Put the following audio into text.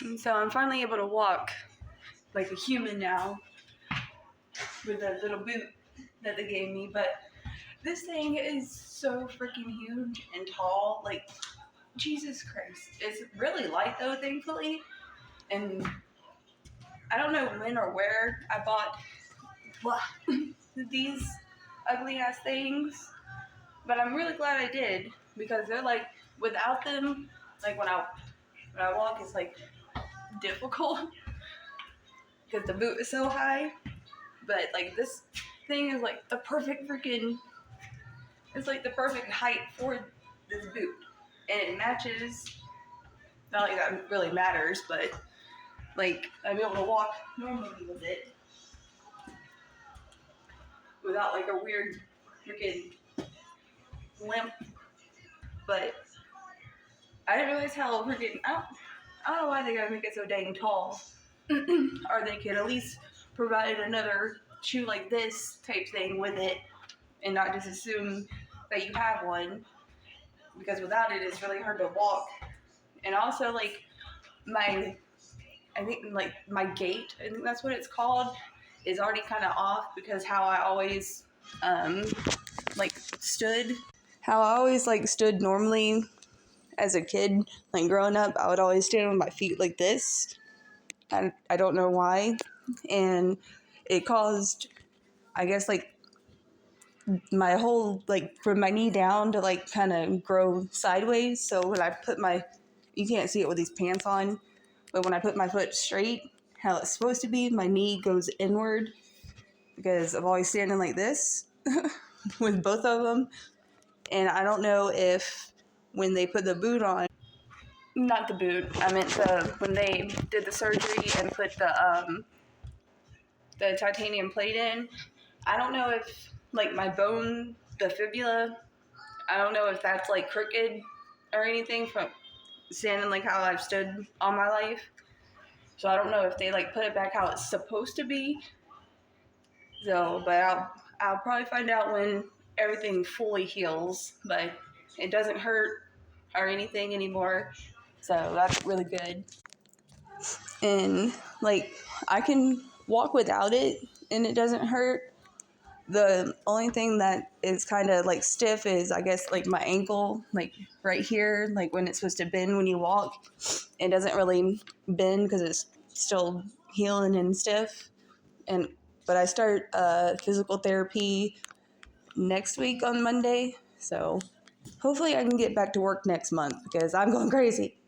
And so I'm finally able to walk like a human now with that little boot that they gave me. But this thing is so freaking huge and tall. Like, Jesus Christ. It's really light though, thankfully. And I don't know when or where I bought these ugly ass things, but I'm really glad I did because they're like, without them, like when I walk, it's like difficult because the boot is so high. But like this thing is like the perfect freaking. It's like the perfect height for this boot, and it matches. Not like that really matters, but like I'm able to walk normally with it without like a weird freaking limp. But I didn't realize how freaking. I don't know why they gotta make it so dang tall. Or they could at least provide another shoe like this type thing with it and not just assume that you have one, because without it it's really hard to walk. And also like my I think like my gait, I think that's what it's called, is already kind of off because how I always like stood how I always like stood normally as a kid, like growing up. I would always stand with my feet like this. I don't know why. And it caused, I guess, like my whole, like from my knee down to like kind of grow sideways. So when I put you can't see it with these pants on, but when I put my foot straight, how it's supposed to be, my knee goes inward because I'm always standing like this with both of them. And I don't know if when they put the boot on, not the boot, I meant when they did the surgery and put the titanium plate in, I don't know if like my bone, the fibula, I don't know if that's like crooked or anything from standing like how I've stood all my life. So I don't know if they like put it back how it's supposed to be. So, but I'll probably find out when everything fully heals. But it doesn't hurt or anything anymore, so that's really good. And like I can walk without it, and it doesn't hurt. The only thing that is kind of like stiff is, I guess, like my ankle, like right here, like when it's supposed to bend when you walk. It doesn't really bend because it's still healing and stiff. But I start physical therapy next week on Monday, so hopefully I can get back to work next month because I'm going crazy.